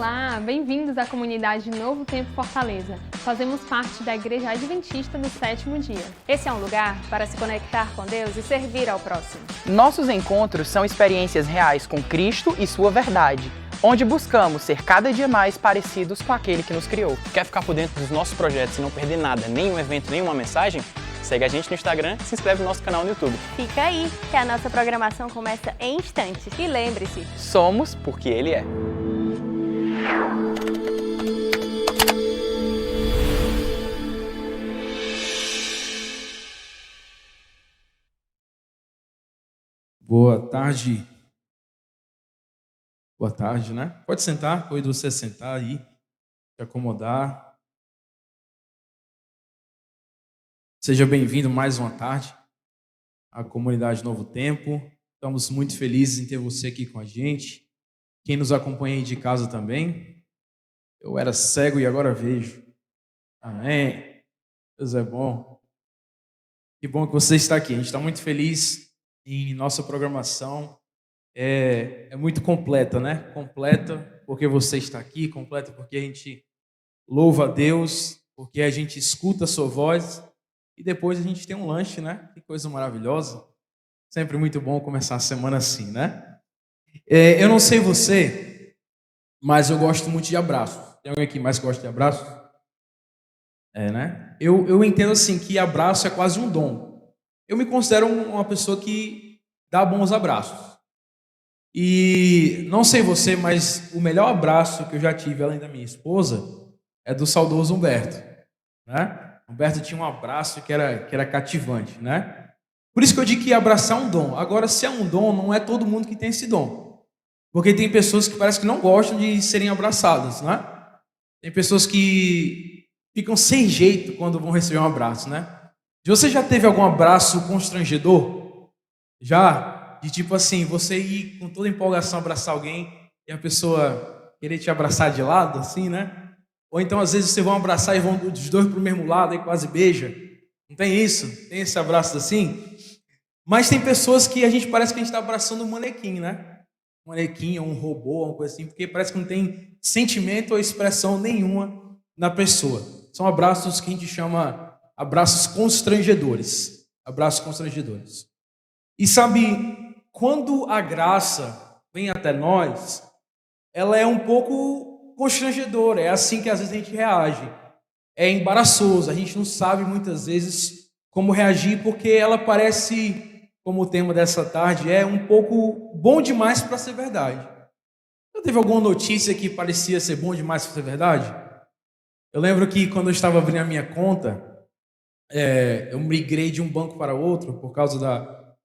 Olá, bem-vindos à comunidade Novo Tempo Fortaleza. Fazemos parte da Igreja Adventista do Sétimo Dia. Esse é um lugar para se conectar com Deus e servir ao próximo. Nossos encontros são experiências reais com Cristo e sua verdade, onde buscamos ser cada dia mais parecidos com aquele que nos criou. Quer ficar por dentro dos nossos projetos e não perder nada, nenhum evento, nenhuma mensagem? Segue a gente no Instagram e se inscreve no nosso canal no YouTube. Fica aí, que a nossa programação começa em instantes. E lembre-se, Somos porque Ele é. Boa tarde. Boa tarde, né? Pode sentar, depois de você sentar aí, se acomodar. Seja bem-vindo mais uma tarde à comunidade Novo Tempo. Estamos muito felizes em ter você aqui com a gente. Quem nos acompanha aí de casa também. Eu era cego e agora vejo. Amém. Deus é bom. Que bom que você está aqui. A gente está muito feliz em nossa programação. É muito completa, né? Completa porque você está aqui, completa porque a gente louva a Deus, porque a gente escuta a sua voz e depois a gente tem um lanche, né? Que coisa maravilhosa. Sempre muito bom começar a semana assim, né? Eu não sei você, mas eu gosto muito de abraço. Tem alguém aqui mais que gosta de abraço? Né? Eu entendo assim que abraço é quase um dom. Eu me considero uma pessoa que dá bons abraços. E não sei você, mas o melhor abraço que eu já tive, além da minha esposa, é do saudoso Humberto, né? Humberto tinha um abraço que era cativante, né? Por isso que eu digo que abraçar é um dom. Agora, se é um dom, não é todo mundo que tem esse dom. Porque tem pessoas que parece que não gostam de serem abraçadas, né? Tem pessoas que ficam sem jeito quando vão receber um abraço, né? Você já teve algum abraço constrangedor? Já? De tipo assim, você ir com toda empolgação abraçar alguém e a pessoa querer te abraçar de lado, assim, né? Ou então, às vezes, vocês vão abraçar e vão os dois para o mesmo lado e quase beija. Não tem isso? Tem esse abraço assim? Mas tem pessoas que a gente parece que a gente está abraçando um manequim, né? Um manequim ou um robô, uma coisa assim, porque parece que não tem sentimento ou expressão nenhuma na pessoa. São abraços que a gente chama abraços constrangedores. Abraços constrangedores. E sabe, quando a graça vem até nós, ela é um pouco constrangedora. É assim que às vezes a gente reage. É embaraçoso. A gente não sabe muitas vezes como reagir, porque ela parece, como o tema dessa tarde, é um pouco bom demais para ser verdade. Já teve alguma notícia que parecia ser bom demais para ser verdade? Eu lembro que quando eu estava abrindo a minha conta, eu migrei de um banco para outro por causa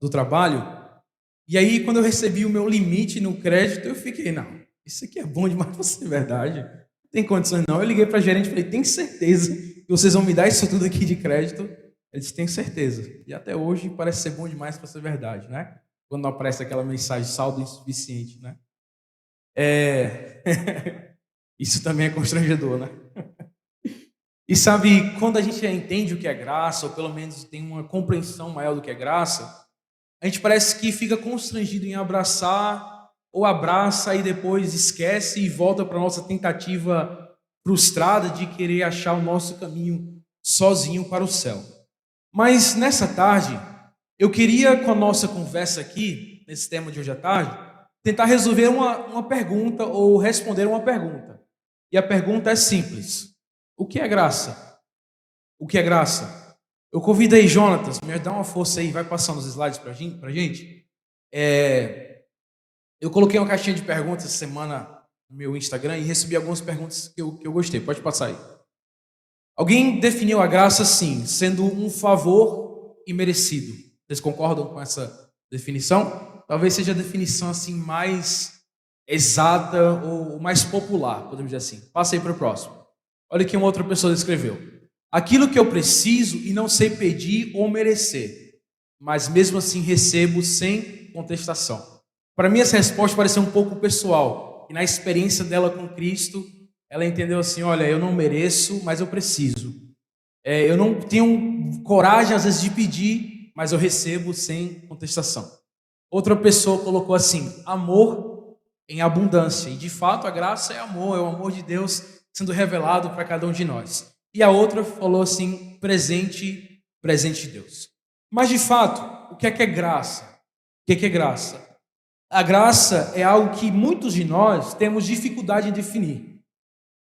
do trabalho. E aí, quando eu recebi o meu limite no crédito, eu fiquei, não, isso aqui é bom demais para ser verdade. Não tem condições não. Eu liguei para a gerente e falei, tem certeza que vocês vão me dar isso tudo aqui de crédito? Ele disse, tem certeza. E até hoje parece ser bom demais para ser verdade, né? Quando não aparece aquela mensagem saldo insuficiente, né? Isso também é constrangedor, né? E sabe, quando a gente entende o que é graça, ou pelo menos tem uma compreensão maior do que é graça, a gente parece que fica constrangido em abraçar, ou abraça e depois esquece e volta para a nossa tentativa frustrada de querer achar o nosso caminho sozinho para o céu. Mas nessa tarde, eu queria, com a nossa conversa aqui, nesse tema de hoje à tarde, tentar resolver uma pergunta ou responder uma pergunta. E a pergunta é simples. O que é graça? O que é graça? Eu convido aí, Jonatas, me dá uma força aí, vai passando os slides para a gente. Eu coloquei uma caixinha de perguntas essa semana no meu Instagram e recebi algumas perguntas que eu gostei. Pode passar aí. Alguém definiu a graça assim, sendo um favor imerecido. Vocês concordam com essa definição? Talvez seja a definição assim mais exata ou mais popular, podemos dizer assim. Passa aí para o próximo. Olha o que uma outra pessoa escreveu. Aquilo que eu preciso e não sei pedir ou merecer, mas mesmo assim recebo sem contestação. Para mim essa resposta pareceu um pouco pessoal. E na experiência dela com Cristo, ela entendeu assim, olha, eu não mereço, mas eu preciso. Eu não tenho coragem às vezes de pedir, mas eu recebo sem contestação. Outra pessoa colocou assim, amor em abundância. E de fato a graça é o amor de Deus sendo revelado para cada um de nós. E a outra falou assim, presente de Deus. Mas de fato, o que é graça? O que é graça? A graça é algo que muitos de nós temos dificuldade em definir.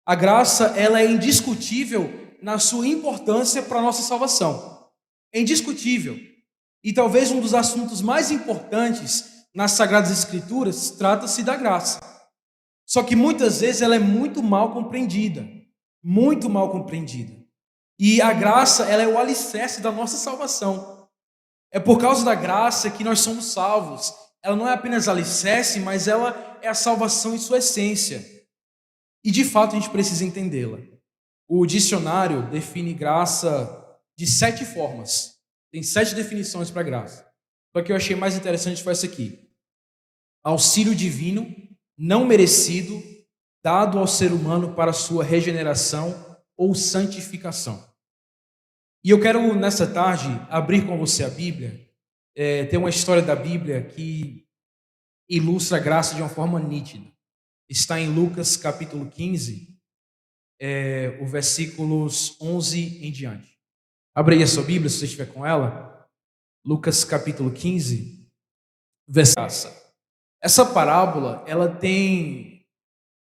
A graça, ela é indiscutível na sua importância para a nossa salvação. É indiscutível. E talvez um dos assuntos mais importantes nas Sagradas Escrituras trata-se da graça. Só que muitas vezes ela é muito mal compreendida. Muito mal compreendida. E a graça, ela é o alicerce da nossa salvação. É por causa da graça que nós somos salvos. Ela não é apenas alicerce, mas ela é a salvação em sua essência. E de fato a gente precisa entendê-la. O dicionário define graça de 7 formas. Tem 7 definições para graça. Só que eu achei mais interessante foi essa aqui. Auxílio divino, não merecido, dado ao ser humano para sua regeneração ou santificação. E eu quero, nessa tarde, abrir com você a Bíblia. Tem uma história da Bíblia que ilustra a graça de uma forma nítida. Está em Lucas capítulo 15, o versículos 11 em diante. Abra aí a sua Bíblia, se você estiver com ela. Lucas capítulo 15, versículo. Essa parábola, ela tem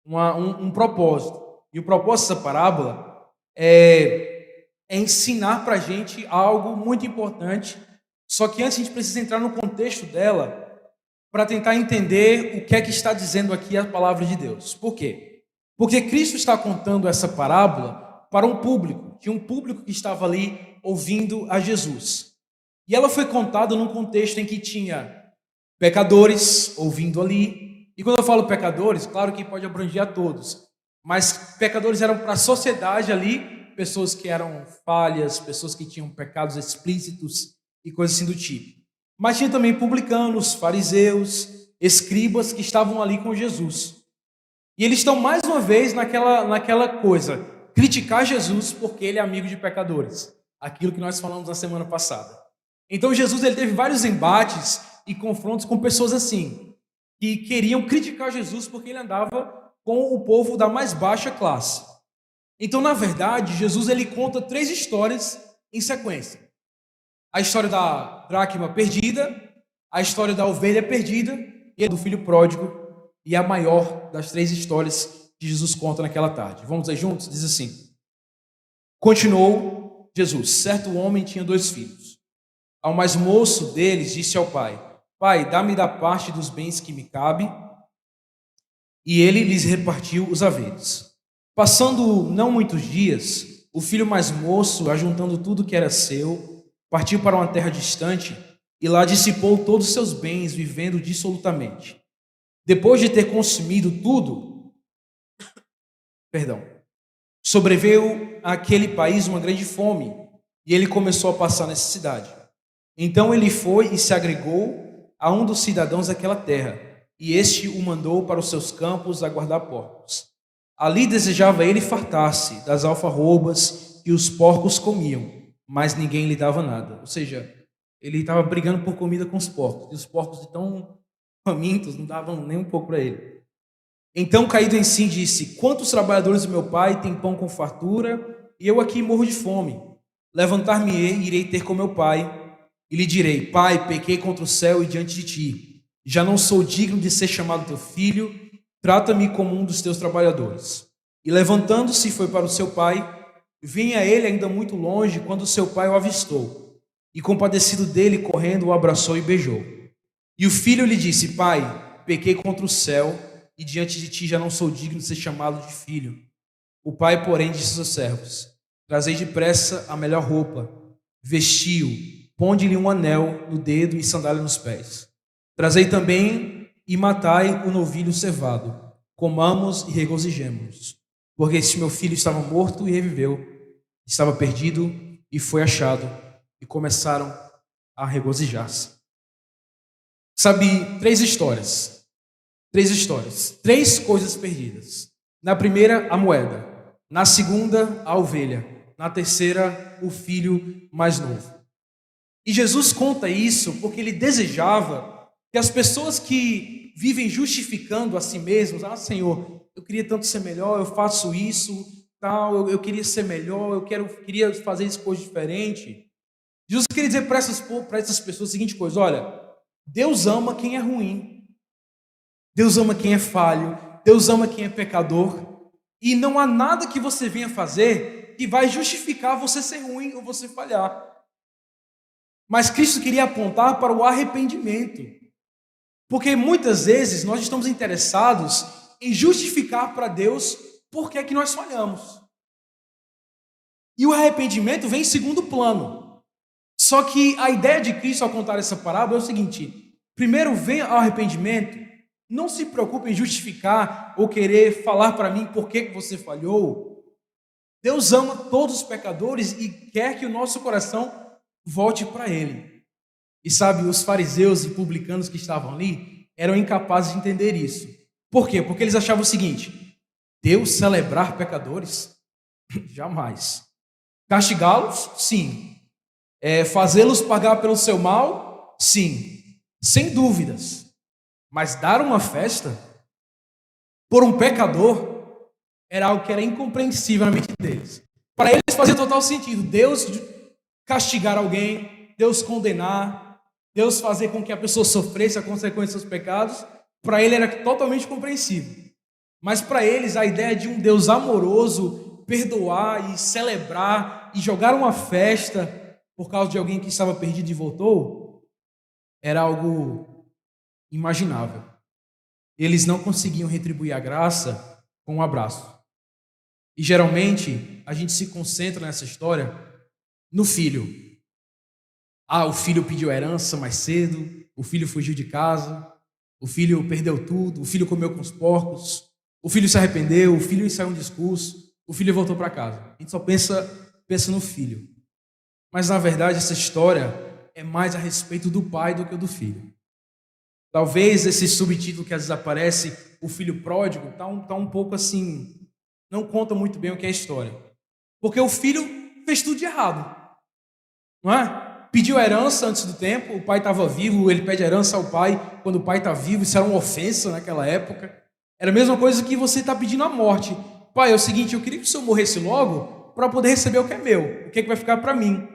um propósito. E o propósito dessa parábola é ensinar para a gente algo muito importante. Só que antes a gente precisa entrar no contexto dela para tentar entender o que é que está dizendo aqui a palavra de Deus. Por quê? Porque Cristo está contando essa parábola para um público. Tinha um público que estava ali ouvindo a Jesus. E ela foi contada num contexto em que tinha pecadores ouvindo ali. E quando eu falo pecadores, claro que pode abranger a todos. Mas pecadores eram para a sociedade ali, pessoas que eram falhas, pessoas que tinham pecados explícitos e coisas assim do tipo. Mas tinha também publicanos, fariseus, escribas que estavam ali com Jesus. E eles estão mais uma vez naquela coisa, criticar Jesus porque ele é amigo de pecadores. Aquilo que nós falamos na semana passada. Então Jesus ele teve vários embates e confrontos com pessoas assim, que queriam criticar Jesus porque ele andava com o povo da mais baixa classe. Então, na verdade, Jesus ele conta 3 histórias em sequência. A história da dracma perdida, a história da ovelha perdida e a do filho pródigo, e a maior das 3 histórias que Jesus conta naquela tarde. Vamos ler juntos? Diz assim: Continuou Jesus, certo homem tinha 2 filhos. Ao mais moço deles disse ao pai: Pai, dá-me da parte dos bens que me cabe. E ele lhes repartiu os haveres. Passando não muitos dias, o filho mais moço, ajuntando tudo que era seu, partiu para uma terra distante e lá dissipou todos os seus bens, vivendo dissolutamente. Depois de ter consumido tudo, sobreveio àquele país uma grande fome e ele começou a passar necessidade. Então ele foi e se agregou a um dos cidadãos daquela terra, e este o mandou para os seus campos a guardar porcos. Ali desejava ele fartar-se das alfarrobas que os porcos comiam, mas ninguém lhe dava nada. Ou seja, ele estava brigando por comida com os porcos, e os porcos de tão famintos não davam nem um pouco para ele. Então, caído em si, disse: Quantos trabalhadores do meu pai têm pão com fartura, e eu aqui morro de fome? Levantar-me-ei e irei ter com meu pai, e lhe direi: Pai, pequei contra o céu e diante de ti. Já não sou digno de ser chamado teu filho, trata-me como um dos teus trabalhadores. E levantando-se foi para o seu pai. Vinha ele ainda muito longe quando seu pai o avistou. E compadecido dele, correndo, o abraçou e beijou. E o filho lhe disse: Pai, pequei contra o céu e diante de ti já não sou digno de ser chamado de filho. O pai, porém, disse aos seus servos: Trazei depressa a melhor roupa, vestiu, ponde-lhe um anel no dedo e sandália nos pés. Trazei também e matai o novilho cevado. Comamos e regozijemo-nos. Porque este meu filho estava morto e reviveu, estava perdido e foi achado. E começaram a regozijar-se. Sabe, 3 histórias. 3 coisas perdidas. Na primeira, a moeda. Na segunda, a ovelha. Na terceira, o filho mais novo. E Jesus conta isso porque ele desejava Que as pessoas que vivem justificando a si mesmas, Senhor, eu queria tanto ser melhor, eu faço isso, tal, eu queria ser melhor, queria fazer isso coisa diferente. Jesus queria dizer para essas pessoas a seguinte coisa: olha, Deus ama quem é ruim, Deus ama quem é falho, Deus ama quem é pecador, e não há nada que você venha fazer que vai justificar você ser ruim ou você falhar. Mas Cristo queria apontar para o arrependimento, porque muitas vezes nós estamos interessados em justificar para Deus por que é que nós falhamos. E o arrependimento vem em segundo plano. Só que a ideia de Cristo ao contar essa parábola é o seguinte: primeiro vem ao arrependimento, não se preocupe em justificar ou querer falar para mim por que você falhou. Deus ama todos os pecadores e quer que o nosso coração volte para Ele. E sabe, os fariseus e publicanos que estavam ali eram incapazes de entender isso. Por quê? Porque eles achavam o seguinte: Deus celebrar pecadores? Jamais. Castigá-los? Sim. Fazê-los pagar pelo seu mal? Sim. Sem dúvidas. Mas dar uma festa por um pecador era algo que era incompreensível na mente deles. Para eles fazia total sentido Deus castigar alguém, Deus condenar, Deus fazer com que a pessoa sofresse a consequência dos pecados. Para ele era totalmente compreensível. Mas para eles a ideia de um Deus amoroso perdoar e celebrar e jogar uma festa por causa de alguém que estava perdido e voltou era algo imaginável. Eles não conseguiam retribuir a graça com um abraço. E geralmente a gente se concentra nessa história no filho. O filho pediu herança mais cedo, o filho fugiu de casa, o filho perdeu tudo, o filho comeu com os porcos, o filho se arrependeu, o filho ensaiou um discurso, o filho voltou para casa. A gente só pensa no filho. Mas na verdade essa história é mais a respeito do pai do que do filho. Talvez esse subtítulo que às vezes aparece, o filho pródigo, tá um pouco assim, não conta muito bem o que é a história. Porque o filho fez tudo de errado, não é? Pediu a herança antes do tempo, o pai estava vivo, ele pede a herança ao pai quando o pai está vivo, isso era uma ofensa naquela época. Era a mesma coisa que você está pedindo a morte. Pai, é o seguinte, eu queria que o senhor morresse logo para poder receber o que é meu, o que é que vai ficar para mim.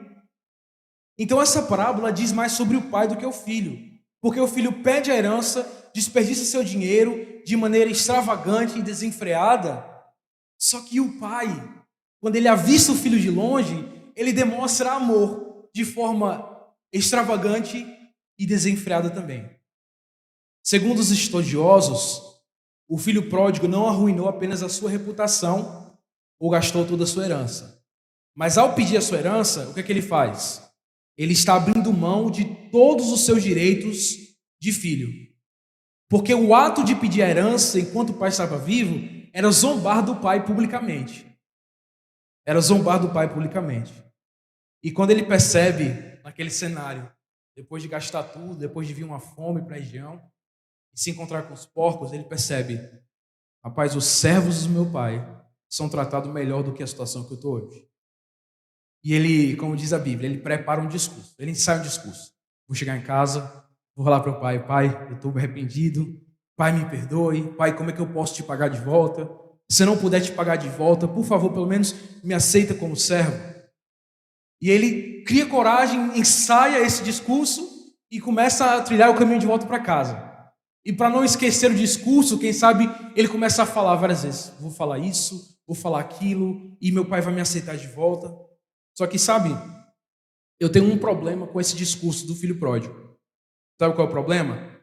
Então essa parábola diz mais sobre o pai do que o filho, porque o filho pede a herança, desperdiça seu dinheiro de maneira extravagante e desenfreada. Só que o pai, quando ele avista o filho de longe, ele demonstra amor de forma extravagante e desenfreada também. Segundo os estudiosos, o filho pródigo não arruinou apenas a sua reputação ou gastou toda a sua herança. Mas ao pedir a sua herança, o que é que ele faz? Ele está abrindo mão de todos os seus direitos de filho. Porque o ato de pedir a herança enquanto o pai estava vivo era zombar do pai publicamente. Era zombar do pai publicamente. E quando ele percebe, naquele cenário, depois de gastar tudo, depois de vir uma fome para a região, e se encontrar com os porcos, ele percebe: rapaz, os servos do meu pai são tratados melhor do que a situação que eu estou hoje. E ele, como diz a Bíblia, ele prepara um discurso, ele ensaia um discurso. Vou chegar em casa, vou falar para o pai: pai, eu estou arrependido, pai, me perdoe, pai, como é que eu posso te pagar de volta? Se eu não puder te pagar de volta, por favor, pelo menos me aceita como servo. E ele cria coragem, ensaia esse discurso e começa a trilhar o caminho de volta para casa. E para não esquecer o discurso, quem sabe ele começa a falar várias vezes: vou falar isso, vou falar aquilo, e meu pai vai me aceitar de volta. Só que, sabe, eu tenho um problema com esse discurso do filho pródigo. Sabe qual é o problema?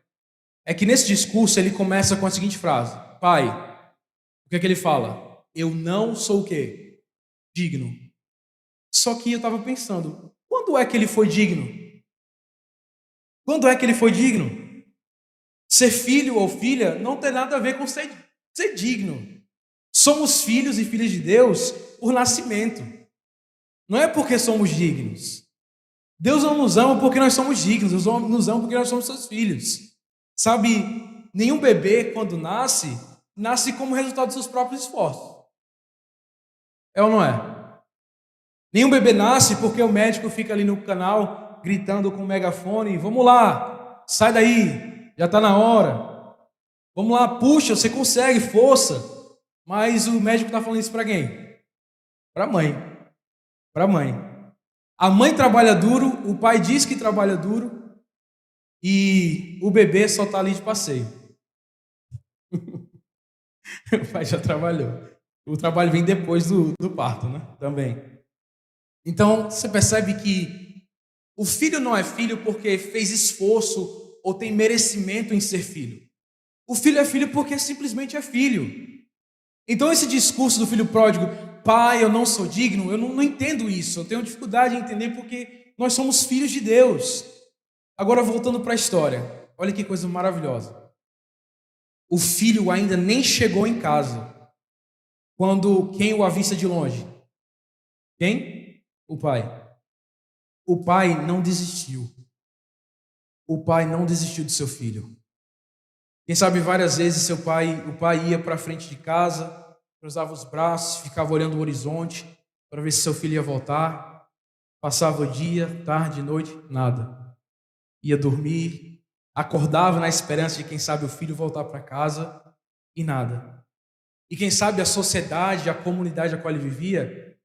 É que nesse discurso ele começa com a seguinte frase: pai, o que é que ele fala? Eu não sou o quê? Digno. Só que eu estava pensando, quando é que ele foi digno? Quando é que ele foi digno? Ser filho ou filha não tem nada a ver com ser digno. Somos filhos e filhas de Deus por nascimento. Não é porque somos dignos. Deus não nos ama porque nós somos dignos. Deus nos ama porque nós somos seus filhos. Sabe, nenhum bebê, quando nasce como resultado dos seus próprios esforços. É ou não é? Nenhum bebê nasce porque o médico fica ali no canal gritando com o megafone: vamos lá, sai daí, Já está na hora. Vamos lá, puxa, você consegue, força. Mas o médico está falando isso para quem? Para a mãe. Para a mãe. A mãe trabalha duro, o pai diz que trabalha duro e o bebê só está ali de passeio. O pai já trabalhou. O trabalho vem depois do parto, né? Também. Então, você percebe que o filho não é filho porque fez esforço ou tem merecimento em ser filho. O filho é filho porque simplesmente é filho. Então, esse discurso do filho pródigo, pai, eu não sou digno, eu não entendo isso. Eu tenho dificuldade em entender porque nós somos filhos de Deus. Agora, voltando para a história. Olha que coisa maravilhosa. O filho ainda nem chegou em casa quando quem o avista de longe? Quem? O pai. O pai não desistiu. O pai não desistiu do seu filho. Quem sabe várias vezes o pai ia para frente de casa, cruzava os braços, ficava olhando o horizonte para ver se seu filho ia voltar. Passava o dia, tarde, noite, nada. Ia dormir, acordava na esperança de quem sabe o filho voltar para casa e nada. E quem sabe a sociedade, a comunidade a qual ele vivia,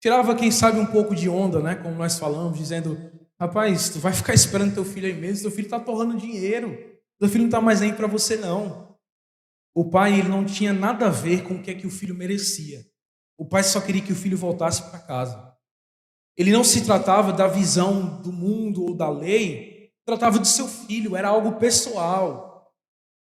tirava quem sabe um pouco de onda, né? Como nós falamos, dizendo, rapaz, tu vai ficar esperando teu filho aí mesmo, teu filho está torrando dinheiro, teu filho não está mais nem para você não. O pai, ele não tinha nada a ver com o que é que o filho merecia. O pai só queria que o filho voltasse para casa. Ele não se tratava da visão do mundo ou da lei, tratava do seu filho, era algo pessoal.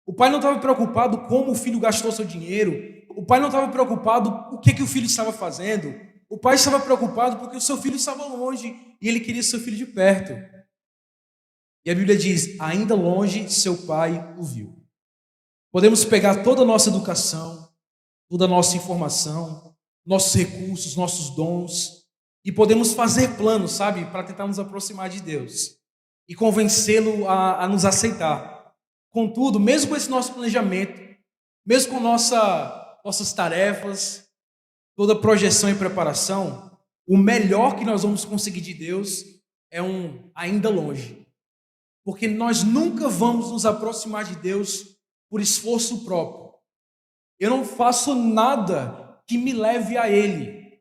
O pai não estava preocupado como o filho gastou seu dinheiro, o pai não estava preocupado o que o filho estava fazendo, o pai estava preocupado porque o seu filho estava longe e ele queria seu filho de perto. E a Bíblia diz, ainda longe seu pai o viu. Podemos pegar toda a nossa educação, toda a nossa informação, nossos recursos, nossos dons, e podemos fazer planos, sabe, para tentar nos aproximar de Deus e convencê-lo a nos aceitar. Contudo, mesmo com esse nosso planejamento, mesmo com nossas tarefas, toda projeção e preparação, o melhor que nós vamos conseguir de Deus é um ainda longe. Porque nós nunca vamos nos aproximar de Deus por esforço próprio. Eu não faço nada que me leve a Ele.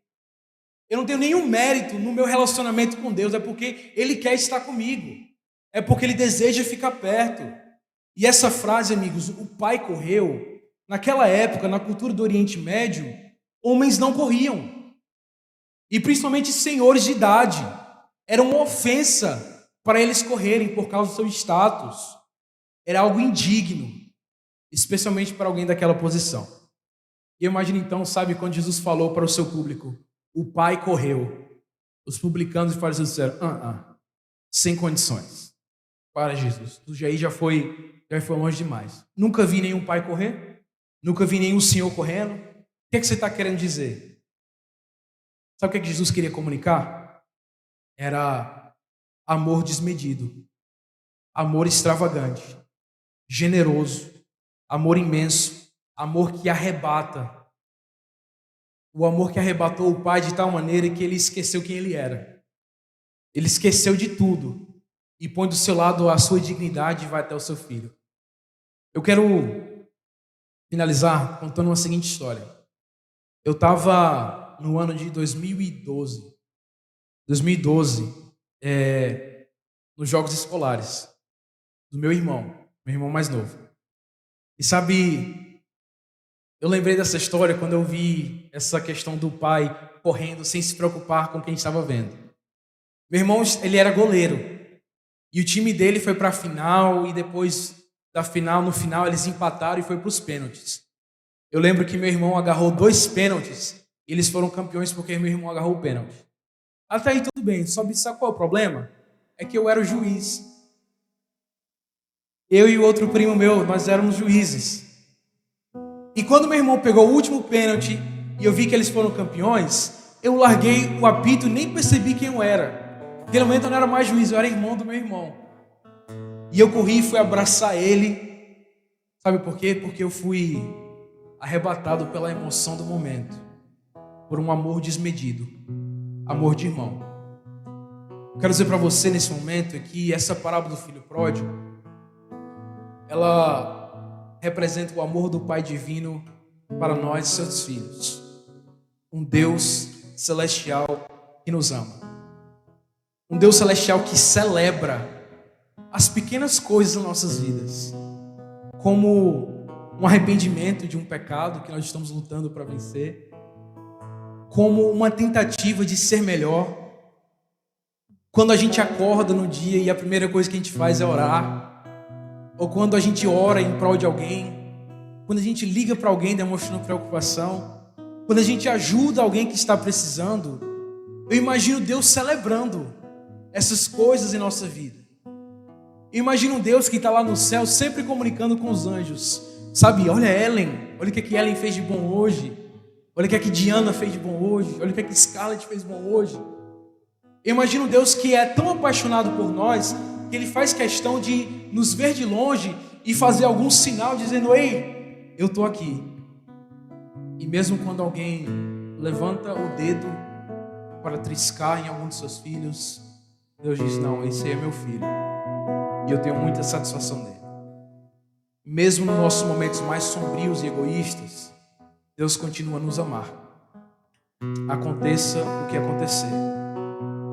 Eu não tenho nenhum mérito no meu relacionamento com Deus, é porque Ele quer estar comigo. É porque Ele deseja ficar perto. E essa frase, amigos, o pai correu, naquela época, na cultura do Oriente Médio, homens não corriam. E principalmente senhores de idade. Era uma ofensa para eles correrem por causa do seu status. Era algo indigno, especialmente para alguém daquela posição. E eu imagino então, sabe, quando Jesus falou para o seu público, o pai correu. Os publicanos e fariseus disseram, sem condições. Para Jesus, tu já foi longe demais. Nunca vi nenhum pai correr, nunca vi nenhum senhor correndo. O que é que você está querendo dizer? Sabe o que é que Jesus queria comunicar? Era amor desmedido, amor extravagante, generoso, amor imenso, amor que arrebata. O amor que arrebatou o pai de tal maneira que ele esqueceu quem ele era. Ele esqueceu de tudo e põe do seu lado a sua dignidade e vai até o seu filho. Eu quero finalizar contando uma seguinte história. Eu estava no ano de 2012, nos jogos escolares do meu irmão mais novo. E sabe, eu lembrei dessa história quando eu vi essa questão do pai correndo sem se preocupar com quem estava vendo. Meu irmão, ele era goleiro. E o time dele foi para a final e depois da final, no final, eles empataram e foi para os pênaltis. Eu lembro que meu irmão agarrou 2 pênaltis e eles foram campeões porque meu irmão agarrou o pênalti. Até aí tudo bem, sabe qual é o problema? É que eu era o juiz. Eu e o outro primo meu, nós éramos juízes. E quando meu irmão pegou o último pênalti e eu vi que eles foram campeões, eu larguei o apito e nem percebi quem eu era. Naquele momento eu não era mais juiz, eu era irmão do meu irmão. E eu corri e fui abraçar ele. Sabe por quê? Porque eu fui arrebatado pela emoção do momento. Por um amor desmedido. Amor de irmão. Eu quero dizer para você nesse momento que essa parábola do filho pródigo ela representa o amor do Pai Divino para nós, seus filhos. Um Deus celestial que nos ama. Um Deus celestial que celebra as pequenas coisas das nossas vidas, como um arrependimento de um pecado que nós estamos lutando para vencer, como uma tentativa de ser melhor. Quando a gente acorda no dia e a primeira coisa que a gente faz é orar, ou quando a gente ora em prol de alguém, quando a gente liga para alguém demonstrando preocupação, quando a gente ajuda alguém que está precisando, eu imagino Deus celebrando essas coisas em nossa vida. Eu imagino um Deus que está lá no céu sempre comunicando com os anjos. Sabe, olha Ellen, olha o que Ellen fez de bom hoje, olha o que Diana fez de bom hoje, olha o que Scarlett fez de bom hoje. Eu imagino um Deus que é tão apaixonado por nós que Ele faz questão de nos ver de longe e fazer algum sinal dizendo: ei, eu estou aqui. E mesmo quando alguém levanta o dedo para triscar em algum de seus filhos, Deus diz: não, esse aí é meu filho e eu tenho muita satisfação nele. Mesmo nos nossos momentos mais sombrios e egoístas, Deus continua a nos amar. Aconteça o que acontecer.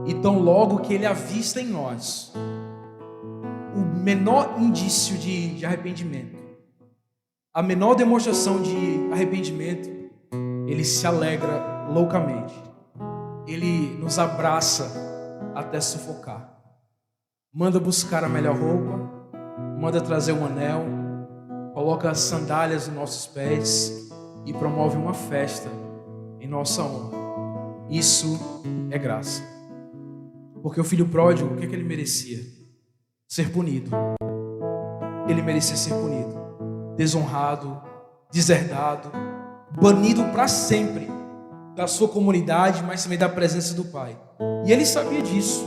E tão logo que Ele avista em nós o menor indício de arrependimento, a menor demonstração de arrependimento, Ele se alegra loucamente. Ele nos abraça até sufocar. Manda buscar a melhor roupa, manda trazer um anel, coloca as sandálias nos nossos pés e promove uma festa em nossa honra. Isso é graça. Porque o filho pródigo, o que ele merecia? Ser punido. Ele merecia ser punido, desonrado, deserdado, banido para sempre da sua comunidade, mas também da presença do Pai. E ele sabia disso.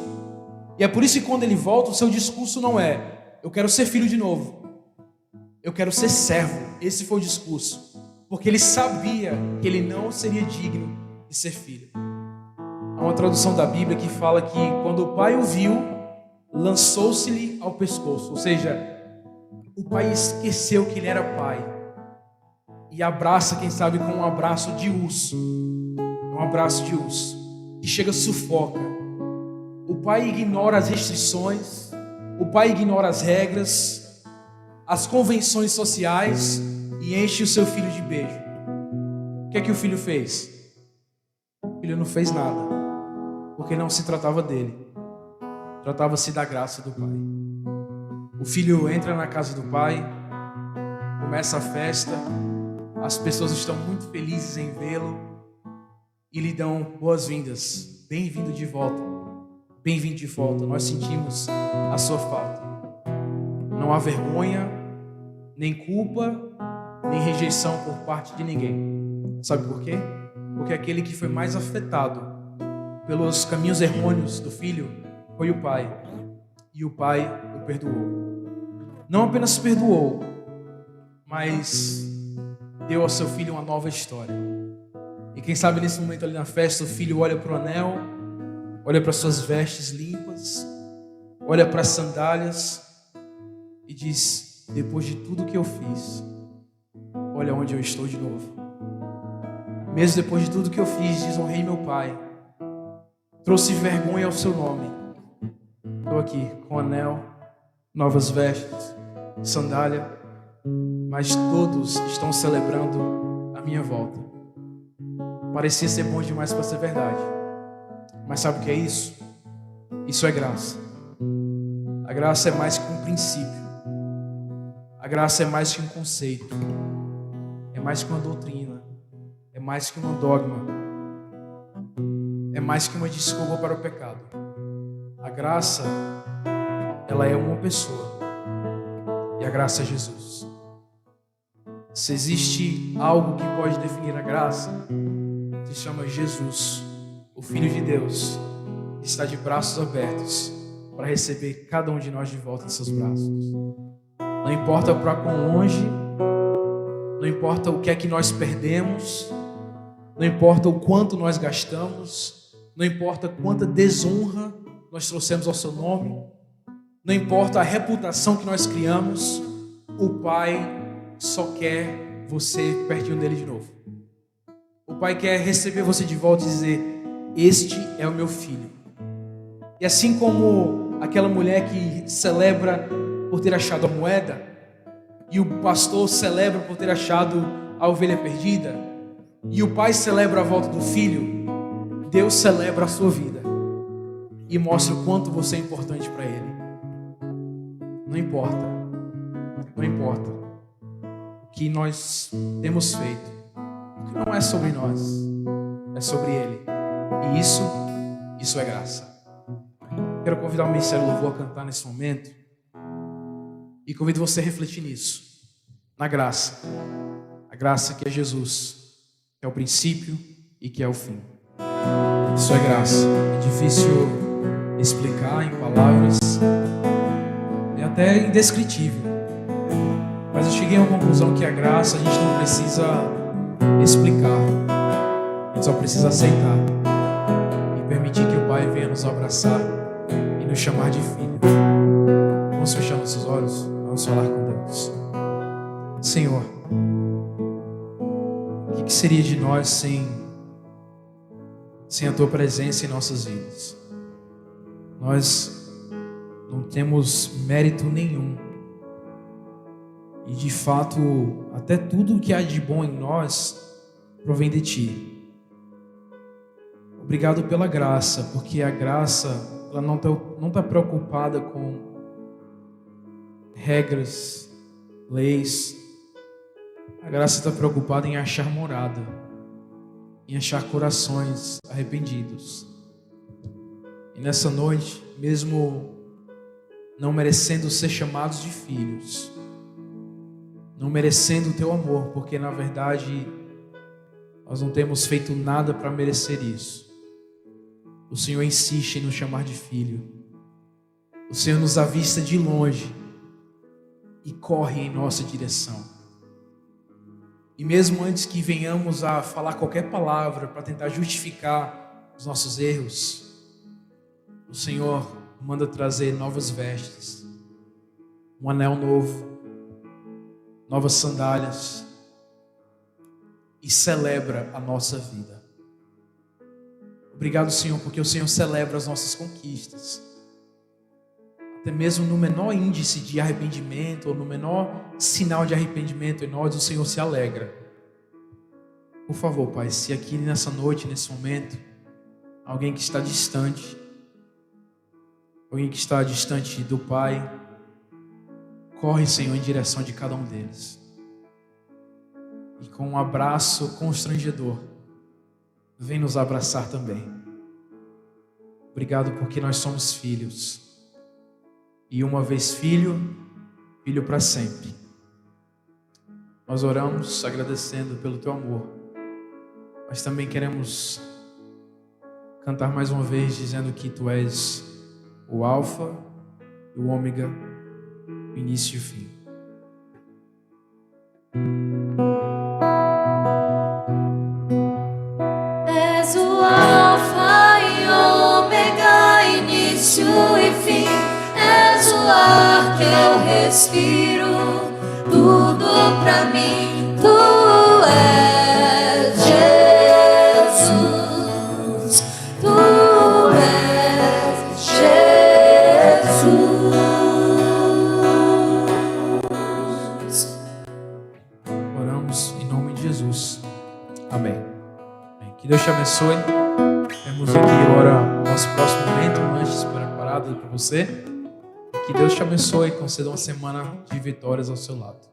E é por isso que quando ele volta, o seu discurso não é: eu quero ser filho de novo, eu quero ser servo. Esse foi o discurso, porque ele sabia que ele não seria digno de ser filho. Há uma tradução da Bíblia que fala que quando o pai o viu, lançou-se-lhe ao pescoço. Ou seja, o pai esqueceu que ele era pai e abraça, quem sabe, com um abraço de urso. Um abraço de urso que chega, sufoca. O pai ignora as restrições, o pai ignora as regras, as convenções sociais e enche o seu filho de beijo. O que é que o filho fez? O filho não fez nada, porque não se tratava dele, tratava-se da graça do pai. O filho entra na casa do pai, começa a festa, as pessoas estão muito felizes em vê-lo e lhe dão boas-vindas. Bem-vindo de volta, bem-vindo de volta, nós sentimos a sua falta. Não há vergonha, nem culpa, nem rejeição por parte de ninguém. Sabe por quê? Porque aquele que foi mais afetado pelos caminhos errôneos do filho foi o pai. E o pai o perdoou. Não apenas perdoou, mas deu ao seu filho uma nova história. E quem sabe nesse momento ali na festa, o filho olha para o anel, olha para suas vestes limpas, olha para as sandálias e diz: depois de tudo que eu fiz, olha onde eu estou de novo. Mesmo depois de tudo que eu fiz, desonrei meu pai, trouxe vergonha ao seu nome. Estou aqui com anel, novas vestes, sandália, mas todos estão celebrando a minha volta. Parecia ser bom demais para ser verdade, mas sabe o que é isso? Isso é graça. A graça é mais que um princípio, a graça é mais que um conceito, é mais que uma doutrina, é mais que um dogma, é mais que uma desculpa para o pecado. A graça, ela é uma pessoa, e a graça é Jesus. Se existe algo que pode definir a graça, se chama Jesus, o Filho de Deus, que está de braços abertos para receber cada um de nós de volta em seus braços. Não importa para quão longe, não importa o que é que nós perdemos, não importa o quanto nós gastamos, não importa quanta desonra nós trouxemos ao seu nome, não importa a reputação que nós criamos, o Pai só quer você pertinho dele de novo. O Pai quer receber você de volta e dizer: este é o meu filho. E assim como aquela mulher que celebra por ter achado a moeda, e o pastor celebra por ter achado a ovelha perdida, e o pai celebra a volta do filho, Deus celebra a sua vida e mostra o quanto você é importante para Ele. Não importa o que nós temos feito, porque não é sobre nós, é sobre Ele. E isso é graça. Quero convidar o Ministério do Louvor a cantar nesse momento e convido você a refletir nisso, na graça. A graça que é Jesus, que é o princípio e que é o fim. Isso é graça. É difícil explicar em palavras, é até indescritível. Mas eu cheguei a uma conclusão que a graça a gente não precisa explicar, a gente só precisa aceitar e permitir que o Pai venha nos abraçar e nos chamar de filho. Vamos fechar nossos olhos, vamos falar com Deus. Senhor, o que seria de nós sem a Tua presença em nossas vidas? Nós não temos mérito nenhum. E de fato, até tudo que há de bom em nós provém de Ti. Obrigado pela graça, porque a graça ela não está preocupada com regras, leis. A graça está preocupada em achar morada, em achar corações arrependidos. E nessa noite, mesmo não merecendo ser chamados de filhos, não merecendo o Teu amor, porque na verdade nós não temos feito nada para merecer isso, o Senhor insiste em nos chamar de filho. O Senhor nos avista de longe e corre em nossa direção. E mesmo antes que venhamos a falar qualquer palavra para tentar justificar os nossos erros, o Senhor manda trazer novas vestes, um anel novo, novas sandálias, e celebra a nossa vida. Obrigado, Senhor, porque o Senhor celebra as nossas conquistas. Até mesmo no menor índice de arrependimento ou no menor sinal de arrependimento em nós, o Senhor se alegra. Por favor, Pai, se aqui nessa noite, nesse momento, alguém que está distante, alguém que está distante do Pai, corre, Senhor, em direção de cada um deles. E com um abraço constrangedor, vem nos abraçar também. Obrigado porque nós somos filhos. E uma vez filho, filho para sempre. Nós oramos agradecendo pelo Teu amor, mas também queremos cantar mais uma vez dizendo que Tu és o Alfa e o Ômega, o início e o fim. És o Alfa e Ômega, início e fim. És o ar que eu respiro, tudo pra mim. Tu és Jesus, Tu és Jesus. Oramos em nome de Jesus. Amém. Que Deus te abençoe. Temos aqui agora o nosso próximo momento, um lanche preparado para você. Que Deus te abençoe e conceda uma semana de vitórias ao seu lado.